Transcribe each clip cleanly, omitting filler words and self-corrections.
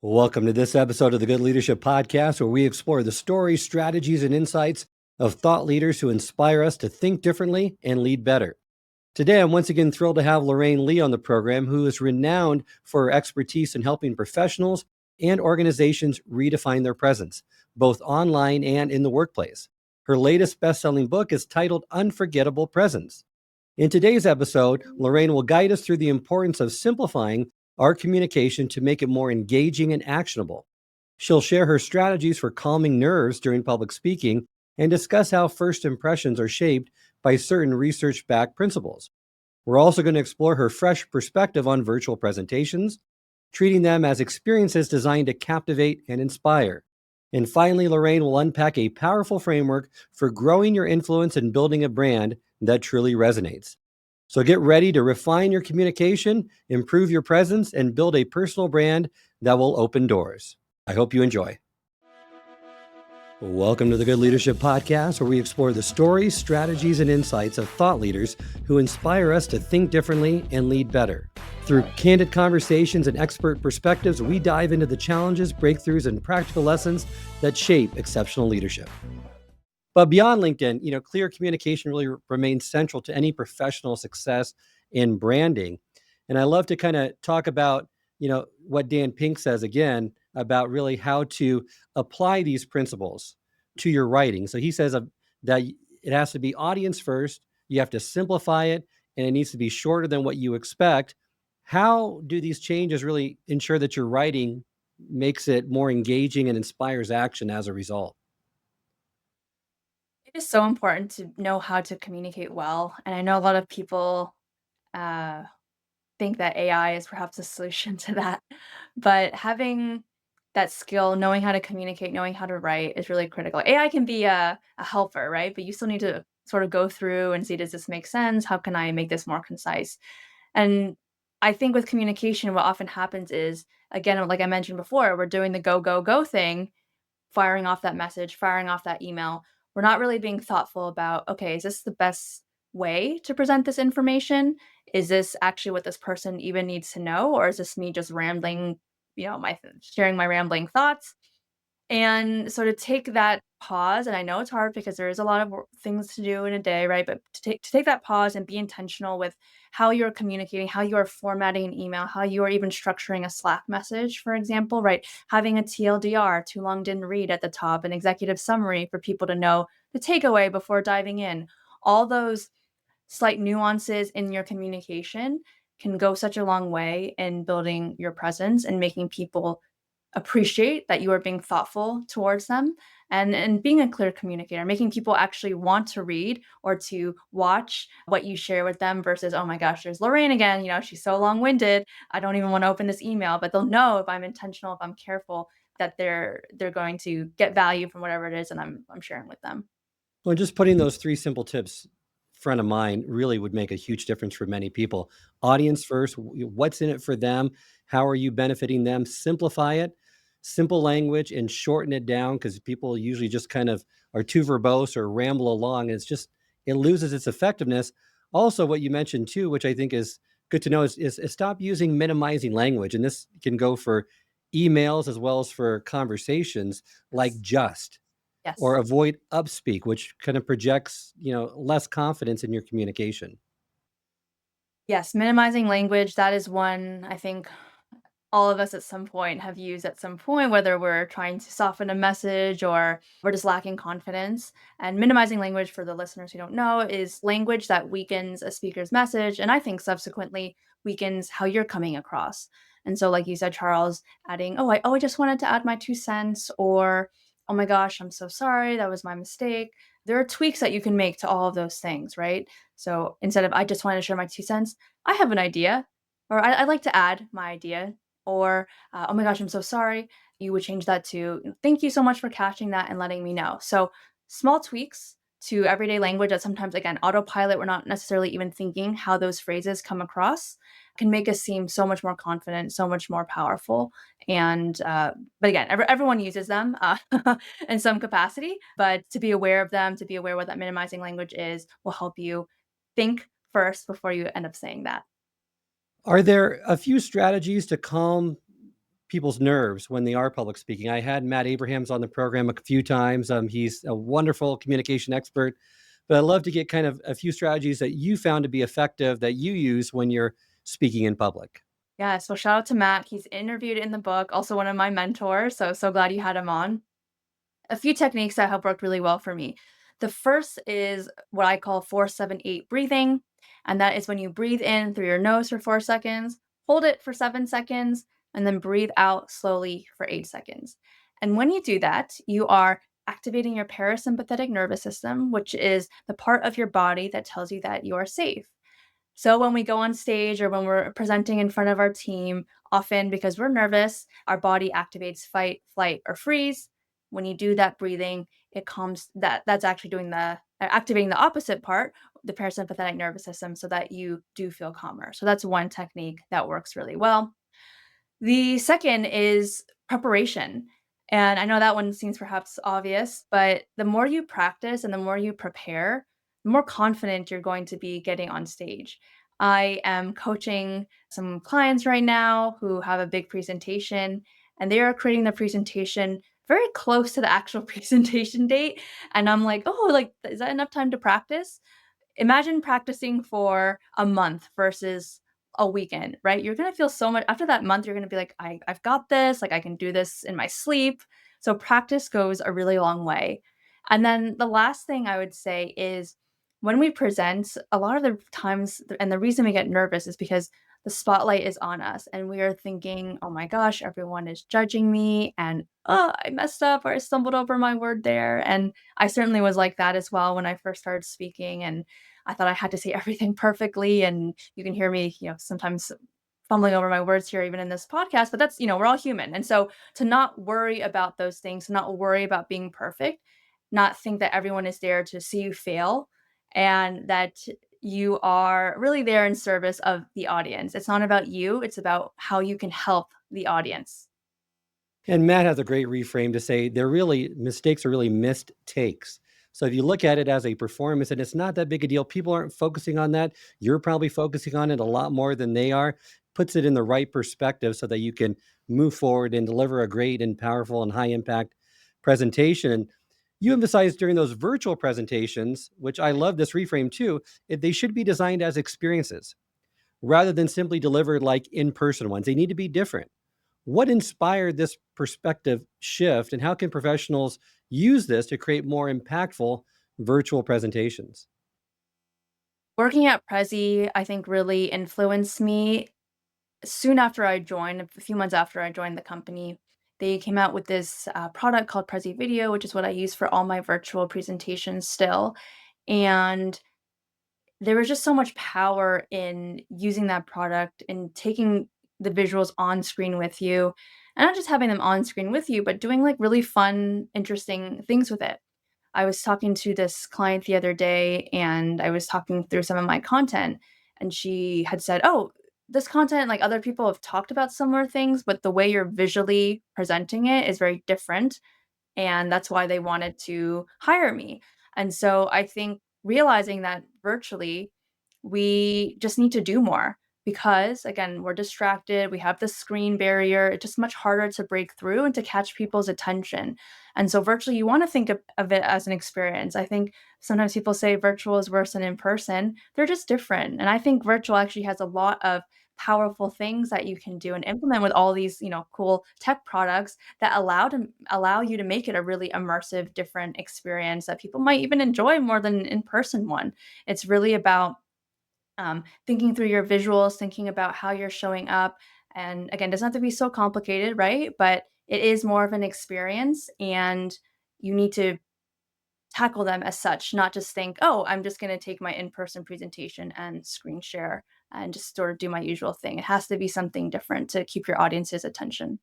Welcome to this episode of the Good Leadership Podcast, where we explore the stories, strategies, and insights of thought leaders who inspire us to think differently and lead better. Today, I'm once again thrilled to have Lorraine Lee on the program, who is renowned for her expertise in helping professionals and organizations redefine their presence, both online and in the workplace. Her latest best-selling book is titled Unforgettable Presence. In today's episode, Lorraine will guide us through the importance of simplifying our communication to make it more engaging and actionable. She'll share her strategies for calming nerves during public speaking and discuss how first impressions are shaped by certain research-backed principles. We're also going to explore her fresh perspective on virtual presentations, treating them as experiences designed to captivate and inspire. And finally, Lorraine will unpack a powerful framework for growing your influence and building a brand that truly resonates. So get ready to refine your communication, improve your presence, and build a personal brand that will open doors. I hope you enjoy. Welcome to the Good Leadership Podcast, where we explore the stories, strategies, and insights of thought leaders who inspire us to think differently and lead better. Through candid conversations and expert perspectives, we dive into the challenges, breakthroughs, and practical lessons that shape exceptional leadership. But beyond LinkedIn, clear communication really remains central to any professional success in branding. And I love to kind of talk about, what Dan Pink says again about really how to apply these principles to your writing. So he says that it has to be audience first. You have to simplify it, and it needs to be shorter than what you expect. How do these changes really ensure that your writing makes it more engaging and inspires action as a result? It is so important to know how to communicate well, and I know a lot of people, uh, think that AI is perhaps a solution to that, but having that skill, knowing how to communicate, knowing how to write is really critical. AI can be a helper, right? But you still need to sort of go through and see, does this make sense? How can I make this more concise? And I think with communication, what often happens is, again, like I mentioned before, we're doing the go, go, go thing, firing off that message, firing off that email. We're not really being thoughtful about, okay, is this the best way to present this information? Is this actually what this person even needs to know? Or is this me just rambling, my sharing my rambling thoughts? And so to take that pause, and I know it's hard because there is a lot of things to do in a day, right? But to take that pause and be intentional with how you're communicating, how you are formatting an email, how you are even structuring a Slack message, for example, right? Having a TLDR, too long didn't read at the top, an executive summary for people to know the takeaway before diving in. All those slight nuances in your communication can go such a long way in building your presence and making people appreciate that you are being thoughtful towards them, and being a clear communicator, making people actually want to read or to watch what you share with them versus, oh my gosh, there's Lorraine again, she's so long-winded, I don't even want to open this email. But they'll know if I'm intentional, if I'm careful, that they're going to get value from whatever it is and I'm sharing with them. Well, just putting those three simple tips front of mind really would make a huge difference for many people. Audience first, what's in it for them? How are you benefiting them? Simplify it, simple language, and shorten it down because people usually just kind of are too verbose or ramble along. And it loses its effectiveness. Also, what you mentioned too, which I think is good to know, is stop using minimizing language. And this can go for emails as well as for conversations like Yes. just or Yes. avoid upspeak, which kind of projects, less confidence in your communication. Yes, minimizing language, that is one I think all of us at some point have used at some point, whether we're trying to soften a message or we're just lacking confidence. And minimizing language, for the listeners who don't know, is language that weakens a speaker's message, and I think subsequently weakens how you're coming across. And so, like you said, Charles, adding, I just wanted to add my 2 cents, or oh my gosh, I'm so sorry, that was my mistake. There are tweaks that you can make to all of those things, right? So instead of I just wanted to share my 2 cents, I have an idea, or I'd like to add my idea, or oh my gosh, I'm so sorry. You would change that to thank you so much for catching that and letting me know. So small tweaks to everyday language that sometimes, again, autopilot, we're not necessarily even thinking how those phrases come across, can make us seem so much more confident, so much more powerful. And but again, everyone uses them in some capacity, but to be aware of them, to be aware what that minimizing language is, will help you think first before you end up saying that. Are there a few strategies to calm people's nerves when they are public speaking. I had Matt Abrahams on the program a few times. He's a wonderful communication expert, but I'd love to get kind of a few strategies that you found to be effective that you use when you're speaking in public. Yeah, so shout out to Matt. He's interviewed in the book, also one of my mentors. So glad you had him on. A few techniques that have worked really well for me. The first is what I call 478 breathing. And that is when you breathe in through your nose for 4 seconds, hold it for 7 seconds, and then breathe out slowly for 8 seconds. And when you do that, you are activating your parasympathetic nervous system, which is the part of your body that tells you that you are safe. So when we go on stage or when we're presenting in front of our team, often because we're nervous, our body activates fight, flight, or freeze. When you do that breathing, it calms that's actually doing activating the opposite part, the parasympathetic nervous system, so that you do feel calmer. So that's one technique that works really well. The second is preparation. And I know that one seems perhaps obvious, but the more you practice and the more you prepare, the more confident you're going to be getting on stage. I am coaching some clients right now who have a big presentation, and they are creating the presentation very close to the actual presentation date. And I'm like, oh, like, is that enough time to practice? Imagine practicing for a month versus a weekend, right? You're gonna feel so much after that month, you're gonna be like, I've got this, like I can do this in my sleep. So practice goes a really long way. And then the last thing I would say is when we present, a lot of the times, and the reason we get nervous is because the spotlight is on us and we are thinking, oh my gosh, everyone is judging me and oh, I messed up or I stumbled over my word there. And I certainly was like that as well when I first started speaking. And I thought I had to say everything perfectly, and you can hear me, sometimes fumbling over my words here even in this podcast, but that's, we're all human. And so to not worry about those things, to not worry about being perfect, not think that everyone is there to see you fail and that you are really there in service of the audience. It's not about you, it's about how you can help the audience. And Matt has a great reframe to say they're really mistakes are really missed takes. So if you look at it as a performance and it's not that big a deal, people aren't focusing on that. You're probably focusing on it a lot more than they are. Puts it in the right perspective so that you can move forward and deliver a great and powerful and high impact presentation. And you emphasize during those virtual presentations, which I love this reframe too, they should be designed as experiences rather than simply delivered like in person ones. They need to be different. What inspired this perspective shift, and how can professionals use this to create more impactful virtual presentations? Working at Prezi, I think really influenced me. Soon after I joined, a few months after I joined the company, they came out with this product called Prezi Video, which is what I use for all my virtual presentations still. And there was just so much power in using that product and taking the visuals on screen with you, and not just having them on screen with you, but doing like really fun, interesting things with it. I was talking to this client the other day and I was talking through some of my content, and she had said, "Oh, this content, like other people have talked about similar things, but the way you're visually presenting it is very different." And that's why they wanted to hire me. And so I think realizing that virtually, we just need to do more because, again, we're distracted. We have the screen barrier. It's just much harder to break through and to catch people's attention. And so, virtually, you want to think of it as an experience. I think sometimes people say virtual is worse than in person. They're just different. And I think virtual actually has a lot of powerful things that you can do and implement with all these, cool tech products that allow you to make it a really immersive, different experience that people might even enjoy more than an in-person one. It's really about thinking through your visuals, thinking about how you're showing up. And again, it doesn't have to be so complicated, right? But it is more of an experience, and you need to tackle them as such, not just think, oh, I'm just going to take my in person presentation and screen share and just sort of do my usual thing. It has to be something different to keep your audience's attention.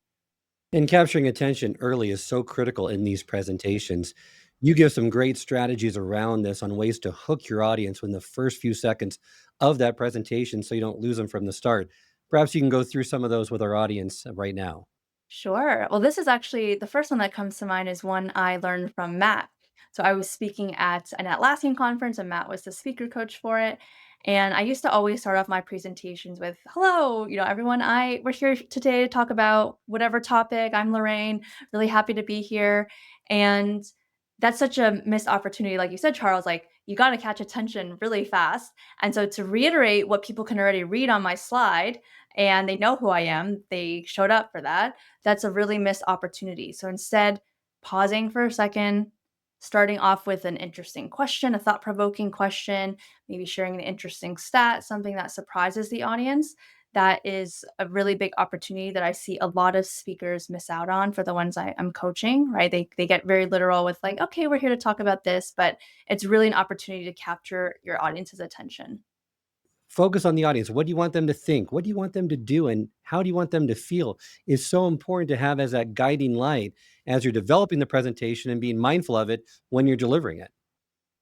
And capturing attention early is so critical in these presentations. You give some great strategies around this on ways to hook your audience in the first few seconds of that presentation so you don't lose them from the start. Perhaps you can go through some of those with our audience right now. Sure. Well, this is actually the first one that comes to mind is one I learned from Matt. So I was speaking at an Atlassian conference, and Matt was the speaker coach for it. And I used to always start off my presentations with, "Hello, everyone. We're here today to talk about whatever topic. I'm Lorraine. Really happy to be here." And that's such a missed opportunity, like you said, Charles. Like you got to catch attention really fast. And so to reiterate what people can already read on my slide, and they know who I am, they showed up for that. That's a really missed opportunity. So instead, pausing for a second, starting off with an interesting question, a thought provoking question, maybe sharing an interesting stat, something that surprises the audience. That is a really big opportunity that I see a lot of speakers miss out on for the ones I'm coaching, right? They get very literal with like, okay, we're here to talk about this, but it's really an opportunity to capture your audience's attention. Focus on the audience. What do you want them to think? What do you want them to do? And how do you want them to feel is so important to have as that guiding light as you're developing the presentation and being mindful of it when you're delivering it.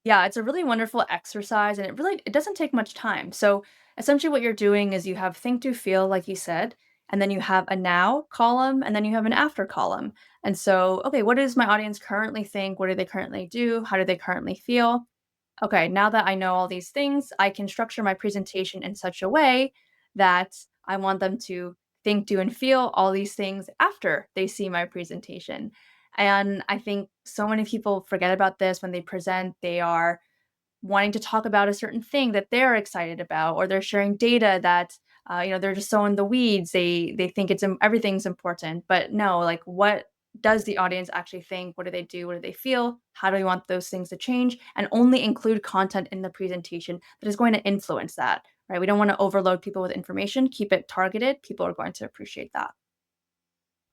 Yeah, it's a really wonderful exercise and it doesn't take much time. So essentially what you're doing is you have think, do, feel, like you said, and then you have a now column and then you have an after column. And so, okay, what does my audience currently think? What do they currently do? How do they currently feel? Okay, now that I know all these things, I can structure my presentation in such a way that I want them to think, do, and feel all these things after they see my presentation. And I think so many people forget about this when they present. They are wanting to talk about a certain thing that they're excited about, or they're sharing data that they're just so in the weeds. They think everything's important, but no, like what does the audience actually think? What do they do? What do they feel? How do we want those things to change? And only include content in the presentation that is going to influence that. Right? We don't want to overload people with information. Keep it targeted. People are going to appreciate that.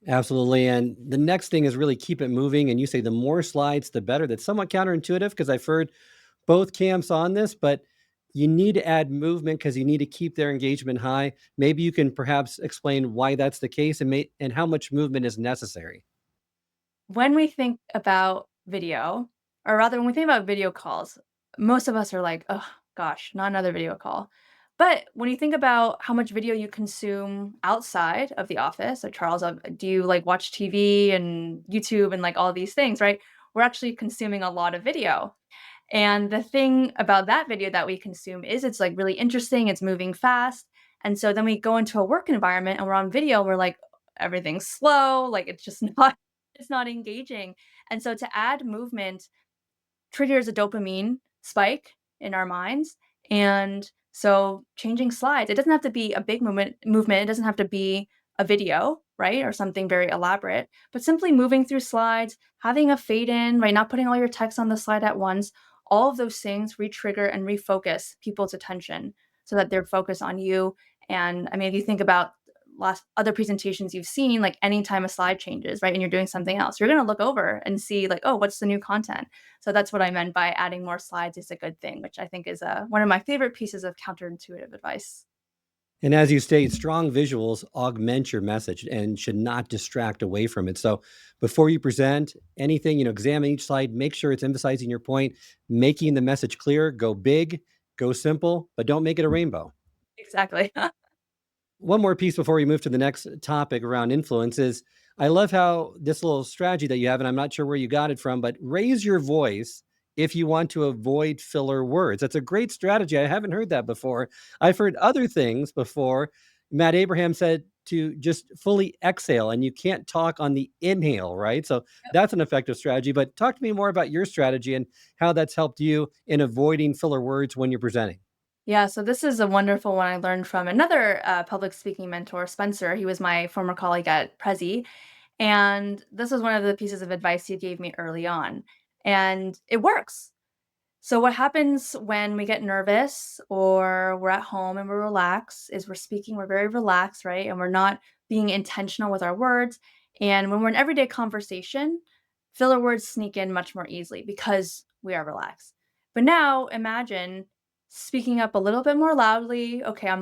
Absolutely. And the next thing is really keep it moving. And you say the more slides, the better. That's somewhat counterintuitive because I've heard both camps on this, but you need to add movement because you need to keep their engagement high. Maybe you can perhaps explain why that's the case and how much movement is necessary. When we think about video, or rather when we think about video calls, most of us are like, "Oh gosh, not another video call." But when you think about how much video you consume outside of the office, so Charles, do you like watch TV and YouTube and like all these things, right? We're actually consuming a lot of video. And the thing about that video that we consume is it's like really interesting, it's moving fast. And so then we go into a work environment and we're on video, we're like everything's slow, like it's just not engaging. And so to add movement triggers a dopamine spike in our minds. And so changing slides, it doesn't have to be a big movement. It doesn't have to be a video, right? Or something very elaborate, but simply moving through slides, having a fade in, right? Not putting all your text on the slide at once. All of those things re-trigger and refocus people's attention so that they're focused on you. And I mean, if you think about last other presentations you've seen, like anytime a slide changes, right? And you're doing something else, you're going to look over and see like, oh, what's the new content? So that's what I meant by adding more slides is a good thing, which I think is one of my favorite pieces of counterintuitive advice. And as you state, strong visuals augment your message and should not distract away from it. So before you present anything, examine each slide, make sure it's emphasizing your point, making the message clear, go big, go simple, but don't make it a rainbow. Exactly. One more piece before we move to the next topic around influence is I love how this little strategy that you have, and I'm not sure where you got it from, but raise your voice if you want to avoid filler words. That's a great strategy. I haven't heard that before. I've heard other things before. Matt Abraham said to just fully exhale, and you can't talk on the inhale, right? So that's an effective strategy. But talk to me more about your strategy and how that's helped you in avoiding filler words when you're presenting. Yeah, so this is a wonderful one I learned from another public speaking mentor, Spencer. He was my former colleague at Prezi. And this was one of the pieces of advice he gave me early on. And it works. So what happens when we get nervous or we're at home and we're relaxed is we're very relaxed, right? And we're not being intentional with our words. And when we're in everyday conversation, filler words sneak in much more easily because we are relaxed. But now imagine speaking up a little bit more loudly. Okay,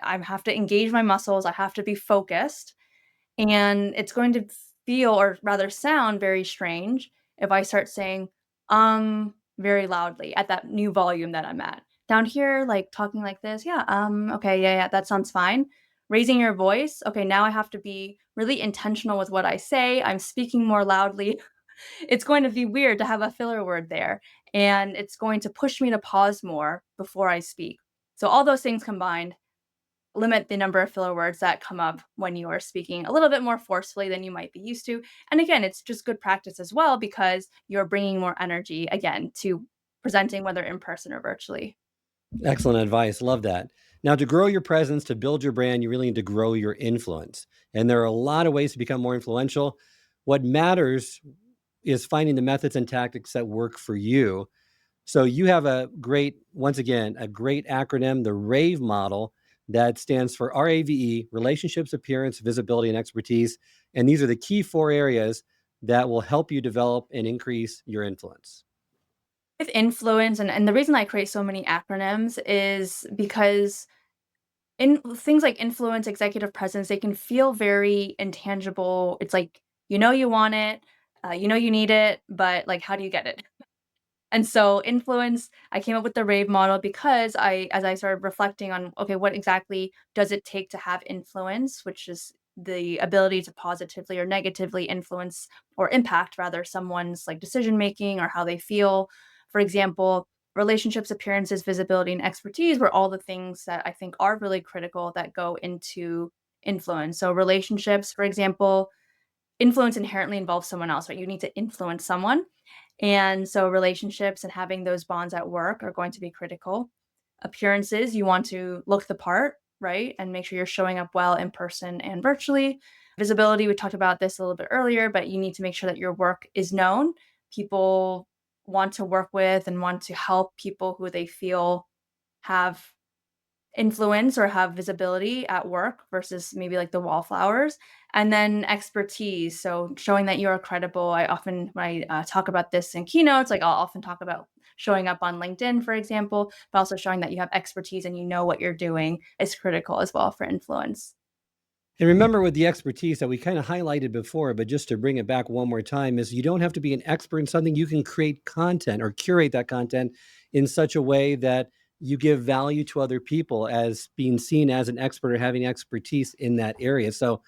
I have to engage my muscles. I have to be focused and it's going to feel or rather sound very strange if I start saying, very loudly at that new volume that I'm at. Down here, like talking like this, yeah, okay, yeah, yeah, that sounds fine. Raising your voice, okay, now I have to be really intentional with what I say. I'm speaking more loudly. It's going to be weird to have a filler word there, and it's going to push me to pause more before I speak. So all those things combined limit the number of filler words that come up when you are speaking a little bit more forcefully than you might be used to. And again, it's just good practice as well because you're bringing more energy again to presenting, whether in person or virtually. Excellent advice. Love that. Now, to grow your presence, to build your brand, you really need to grow your influence. And there are a lot of ways to become more influential. What matters is finding the methods and tactics that work for you. So you have a great, once again, a great acronym, the RAVE model, that stands for RAVE, relationships, appearance, visibility, and expertise. And these are the key four areas that will help you develop and increase your influence. With influence, and the reason I create so many acronyms is because in things like influence, executive presence, they can feel very intangible. It's like, you want it, you need it, but like, how do you get it? And so influence, I came up with the RAVE model because as I started reflecting on, okay, what exactly does it take to have influence, which is the ability to positively or negatively influence or impact rather someone's like decision making or how they feel. For example, relationships, appearances, visibility, and expertise were all the things that I think are really critical that go into influence. So relationships, for example, influence inherently involves someone else, right? You need to influence someone. And so relationships and having those bonds at work are going to be critical. Appearances, you want to look the part, right? And make sure you're showing up well in person and virtually. Visibility, we talked about this a little bit earlier, but you need to make sure that your work is known. People want to work with and want to help people who they feel have influence or have visibility at work versus maybe like the wallflowers. And then expertise, so showing that you're credible. I often when I talk about this in keynotes, like I'll often talk about showing up on LinkedIn, for example, but also showing that you have expertise and you know what you're doing is critical as well for influence. And remember with the expertise that we kind of highlighted before, but just to bring it back one more time, is you don't have to be an expert in something. You can create content or curate that content in such a way that you give value to other people as being seen as an expert or having expertise in that area. So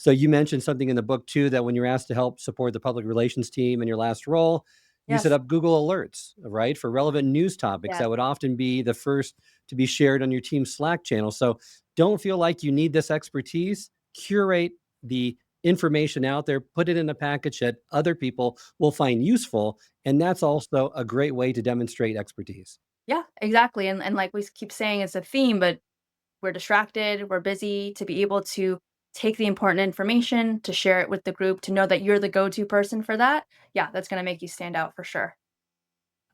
you mentioned something in the book too, that when you're asked to help support the public relations team in your last role, you set Yes. up Google Alerts, right, for relevant news topics Yes. that would often be the first to be shared on your team's Slack channel. So don't feel like you need this expertise. Curate the information out there, put it in a package that other people will find useful. And that's also a great way to demonstrate expertise. Yeah, exactly. And like we keep saying, it's a theme, but we're distracted, we're busy, to be able to take the important information, to share it with the group, to know that you're the go-to person for that. Yeah, that's going to make you stand out for sure.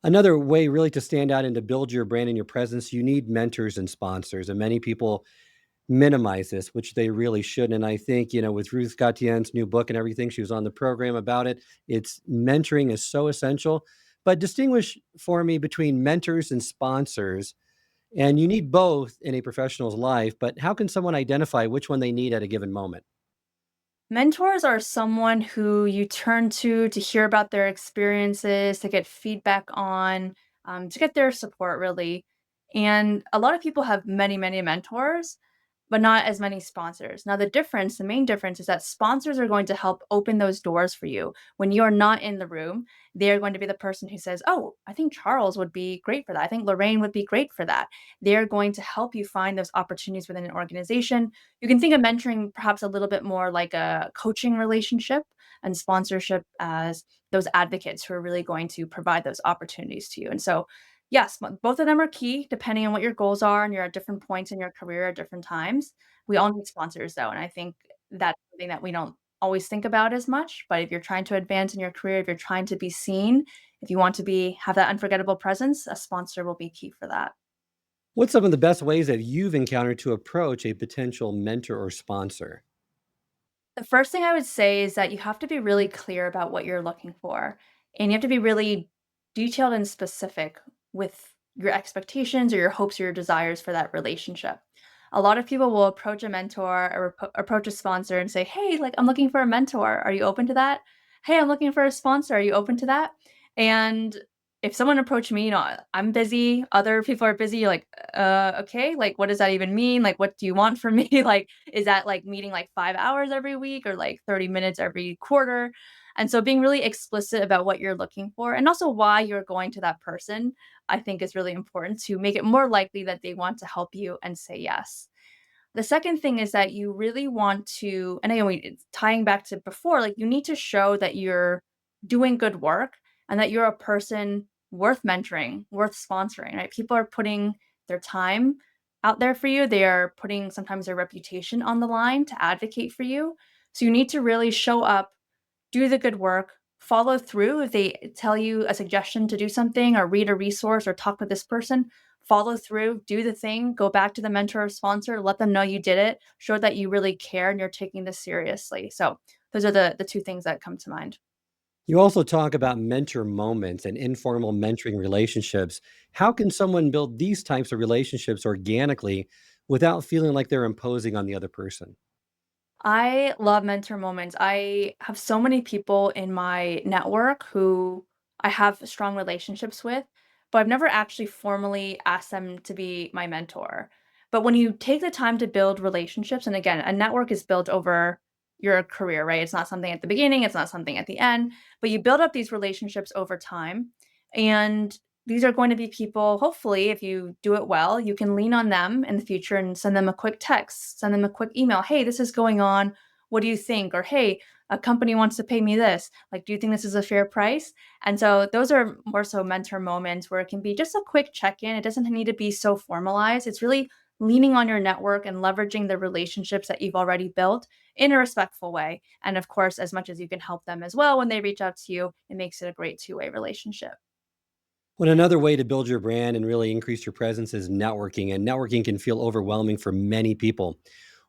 Another way really to stand out and to build your brand and your presence, you need mentors and sponsors. And many people minimize this, which they really shouldn't. And I think, with Ruth Gatien's new book and everything, she was on the program about it. It's mentoring is so essential. But distinguish for me between mentors and sponsors. And you need both in a professional's life, but how can someone identify which one they need at a given moment? Mentors are someone who you turn to hear about their experiences, to get feedback on, to get their support, really. And a lot of people have many, many mentors, but not as many sponsors. Now, the main difference is that sponsors are going to help open those doors for you. When you're not in the room, they're going to be the person who says, "Oh, I think Charles would be great for that. I think Lorraine would be great for that." They're going to help you find those opportunities within an organization. You can think of mentoring perhaps a little bit more like a coaching relationship and sponsorship as those advocates who are really going to provide those opportunities to you. And so, yes, both of them are key depending on what your goals are and you're at different points in your career at different times. We all need sponsors though. And I think that's something that we don't always think about as much. But if you're trying to advance in your career, if you're trying to be seen, if you want to be have that unforgettable presence, a sponsor will be key for that. What's some of the best ways that you've encountered to approach a potential mentor or sponsor? The first thing I would say is that you have to be really clear about what you're looking for, and you have to be really detailed and specific with your expectations or your hopes or your desires for that relationship. A lot of people will approach a mentor or approach a sponsor and say, "Hey, like I'm looking for a mentor. Are you open to that? Hey, I'm looking for a sponsor. Are you open to that?" And if someone approached me, I'm busy, other people are busy, you're like, okay, like, what does that even mean? Like, what do you want from me? Like, is that like meeting like 5 hours every week or like 30 minutes every quarter? And so being really explicit about what you're looking for and also why you're going to that person, I think is really important to make it more likely that they want to help you and say yes. The second thing is that you really want to, and again, it's tying back to before, like you need to show that you're doing good work and that you're a person worth mentoring, worth sponsoring, right? People are putting their time out there for you. They are putting sometimes their reputation on the line to advocate for you. So you need to really show up, do the good work, follow through. If they tell you a suggestion to do something or read a resource or talk with this person, follow through, do the thing, go back to the mentor or sponsor, let them know you did it, show that you really care and you're taking this seriously. So those are the two things that come to mind. You also talk about mentor moments and informal mentoring relationships. How can someone build these types of relationships organically without feeling like they're imposing on the other person? I love mentor moments. I have so many people in my network who I have strong relationships with, but I've never actually formally asked them to be my mentor. But when you take the time to build relationships, and again, a network is built over your career, right? It's not something at the beginning, it's not something at the end, but you build up these relationships over time. And these are going to be people, hopefully, if you do it well, you can lean on them in the future and send them a quick text, send them a quick email. Hey, this is going on. What do you think? Or, hey, a company wants to pay me this. Like, do you think this is a fair price? And so those are more so mentor moments where it can be just a quick check in. It doesn't need to be so formalized. It's really leaning on your network and leveraging the relationships that you've already built in a respectful way. And of course, as much as you can help them as well when they reach out to you, it makes it a great two-way relationship. Well, another way to build your brand and really increase your presence is networking, and networking can feel overwhelming for many people.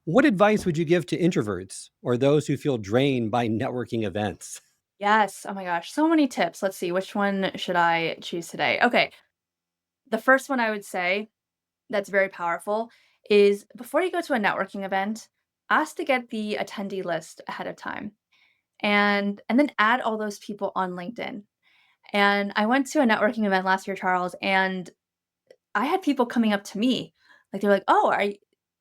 What advice would you give to introverts or those who feel drained by networking events? Yes. Oh my gosh, so many tips. Let's see, which one should I choose today? Okay. The first one I would say that's very powerful is before you go to a networking event, ask to get the attendee list ahead of time and then add all those people on LinkedIn. And I went to a networking event last year, Charles, and I had people coming up to me, like, they're like, "Oh,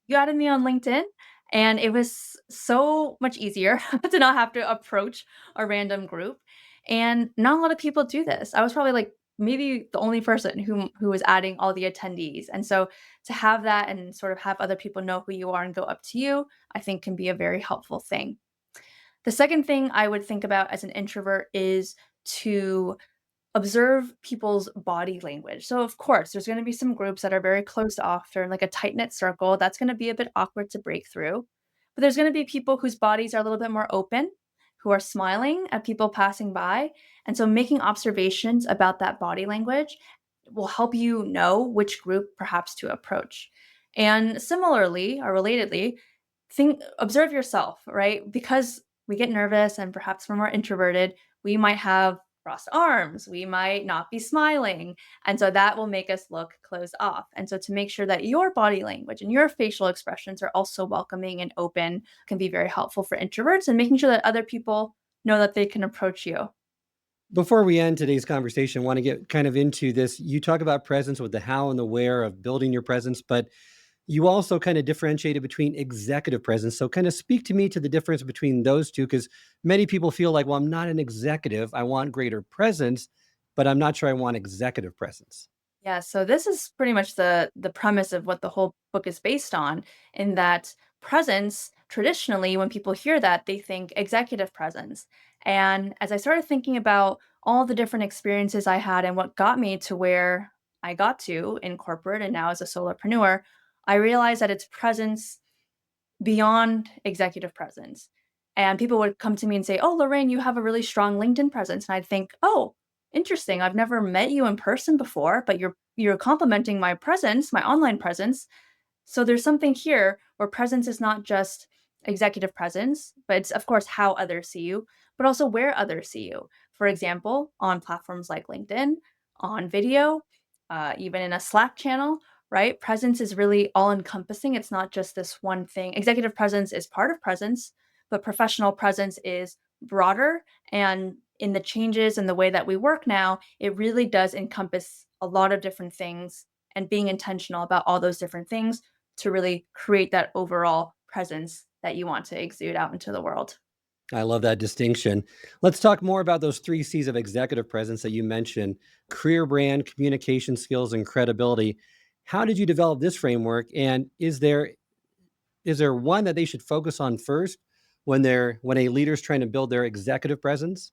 you added me on LinkedIn?" And it was so much easier to not have to approach a random group, and not a lot of people do this. I was probably, like, maybe the only person who was adding all the attendees, and so to have that and sort of have other people know who you are and go up to you, I think can be a very helpful thing. The second thing I would think about as an introvert is to observe people's body language. So, of course, there's going to be some groups that are very closed off. They're in like a tight knit circle. That's going to be a bit awkward to break through. But there's going to be people whose bodies are a little bit more open, who are smiling at people passing by. And so, making observations about that body language will help you know which group perhaps to approach. And similarly or relatedly, observe yourself, right? Because we get nervous and perhaps we're more introverted, we might have crossed arms, we might not be smiling. And so that will make us look closed off. And so to make sure that your body language and your facial expressions are also welcoming and open can be very helpful for introverts and making sure that other people know that they can approach you. Before we end today's conversation, I want to get kind of into this. You talk about presence with the how and the where of building your presence, but you also kind of differentiated between executive presence. So, kind of speak to me to the difference between those two, because many people feel like, well, I'm not an executive. I want greater presence, but I'm not sure I want executive presence. Yeah, so this is pretty much the premise of what the whole book is based on, in that presence, traditionally, when people hear that, they think executive presence. And as I started thinking about all the different experiences I had and what got me to where I got to in corporate and now as a solopreneur, I realized that it's presence beyond executive presence. And people would come to me and say, "Oh, Lorraine, you have a really strong LinkedIn presence." And I'd think, "Oh, interesting. I've never met you in person before, but you're complimenting my presence, my online presence. So there's something here where presence is not just executive presence, but it's of course how others see you, but also where others see you. For example, on platforms like LinkedIn, on video, even in a Slack channel, right? Presence is really all encompassing. It's not just this one thing. Executive presence is part of presence, but professional presence is broader and in the changes and the way that we work now, it really does encompass a lot of different things and being intentional about all those different things to really create that overall presence that you want to exude out into the world. I love that distinction. Let's talk more about those three C's of executive presence that you mentioned: career brand, communication skills, and credibility. How did you develop this framework? And is there one that they should focus on first when a leader's trying to build their executive presence?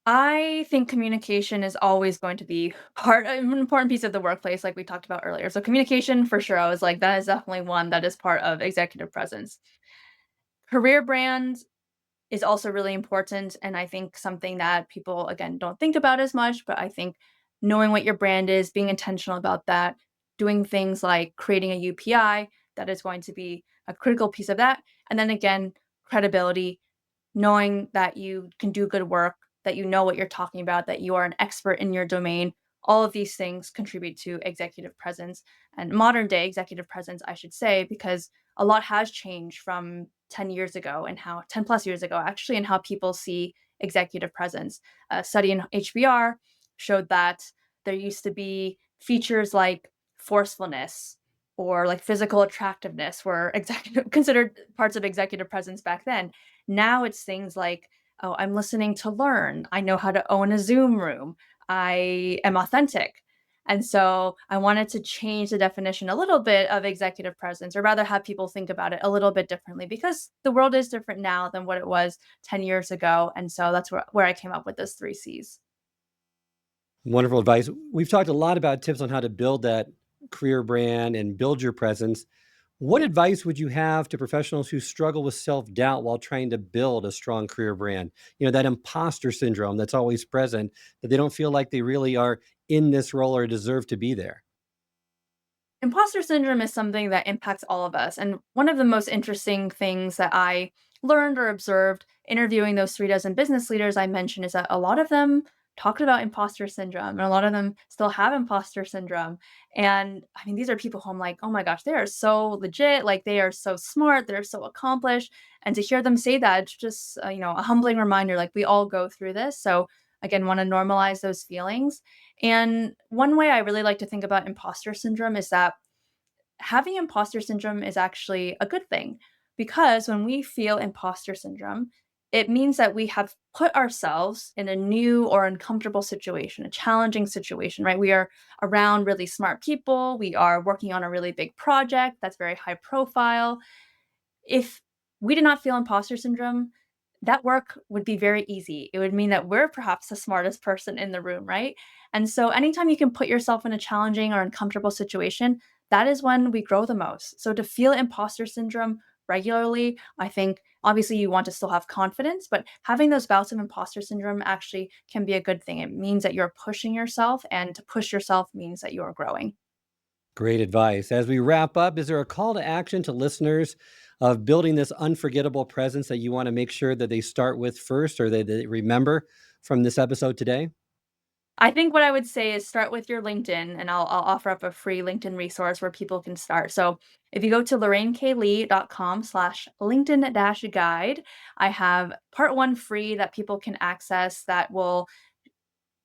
I think communication is always going to be an important piece of the workplace, like we talked about earlier. So communication for sure, I was like, that is definitely one that is part of executive presence. Career brand is also really important, and I think something that people, again, don't think about as much, but I think knowing what your brand is, being intentional about that, doing things like creating a UPI, that is going to be a critical piece of that. And then again, credibility, knowing that you can do good work, that you know what you're talking about, that you are an expert in your domain. All of these things contribute to executive presence and modern day executive presence, I should say, because a lot has changed from 10 years ago and how 10 plus years ago, actually, and how people see executive presence. A study in HBR showed that there used to be features like forcefulness or like physical attractiveness were executive considered parts of executive presence back then. Now it's things like, oh, I'm listening to learn. I know how to own a Zoom room. I am authentic. And so I wanted to change the definition a little bit of executive presence, or rather have people think about it a little bit differently because the world is different now than what it was 10 years ago. And so that's where I came up with those three C's. Wonderful advice. We've talked a lot about tips on how to build that career brand and build your presence. What advice would you have to professionals who struggle with self-doubt while trying to build a strong career brand? That imposter syndrome that's always present, that they don't feel like they really are in this role or deserve to be there. Imposter syndrome is something that impacts all of us. And one of the most interesting things that I learned or observed interviewing those 3 dozen business leaders I mentioned is that a lot of them talked about imposter syndrome and a lot of them still have imposter syndrome. And I mean, these are people who I'm like, oh my gosh, they are so legit. Like they are so smart. They're so accomplished. And to hear them say that, it's just, a humbling reminder, like we all go through this. So again, want to normalize those feelings. And one way I really like to think about imposter syndrome is that having imposter syndrome is actually a good thing because when we feel imposter syndrome, it means that we have put ourselves in a new or uncomfortable situation, a challenging situation, right? We are around really smart people. We are working on a really big project that's very high profile. If we did not feel imposter syndrome, that work would be very easy. It would mean that we're perhaps the smartest person in the room, right? And so anytime you can put yourself in a challenging or uncomfortable situation, that is when we grow the most. So to feel imposter syndrome regularly, I think obviously you want to still have confidence, but having those bouts of imposter syndrome actually can be a good thing. It means that you're pushing yourself, and to push yourself means that you are growing. Great advice. As we wrap up, is there a call to action to listeners of building this unforgettable presence that you want to make sure that they start with first or they remember from this episode today? I think what I would say is start with your LinkedIn, and I'll offer up a free LinkedIn resource where people can start. So if you go to lorraineKlee.com/LinkedIn-guide, I have part one free that people can access that will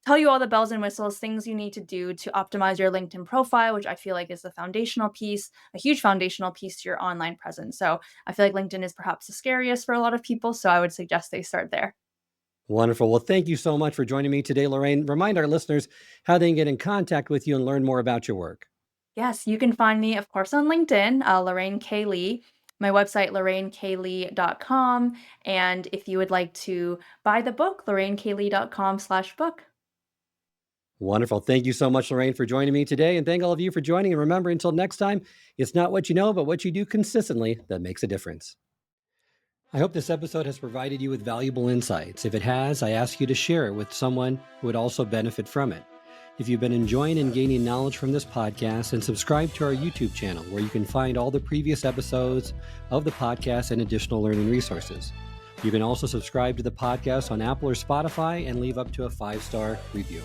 tell you all the bells and whistles, things you need to do to optimize your LinkedIn profile, which I feel like is the foundational piece, a huge foundational piece to your online presence. So I feel like LinkedIn is perhaps the scariest for a lot of people. So I would suggest they start there. Wonderful. Well, thank you so much for joining me today, Lorraine. Remind our listeners how they can get in contact with you and learn more about your work. Yes, you can find me, of course, on LinkedIn, Lorraine K. Lee, my website, lorraineklee.com. And if you would like to buy the book, lorraineklee.com/book. Wonderful. Thank you so much, Lorraine, for joining me today. And thank all of you for joining. And remember, until next time, it's not what you know, but what you do consistently that makes a difference. I hope this episode has provided you with valuable insights. If it has, I ask you to share it with someone who would also benefit from it. If you've been enjoying and gaining knowledge from this podcast, then subscribe to our YouTube channel where you can find all the previous episodes of the podcast and additional learning resources. You can also subscribe to the podcast on Apple or Spotify and leave up to a 5-star review.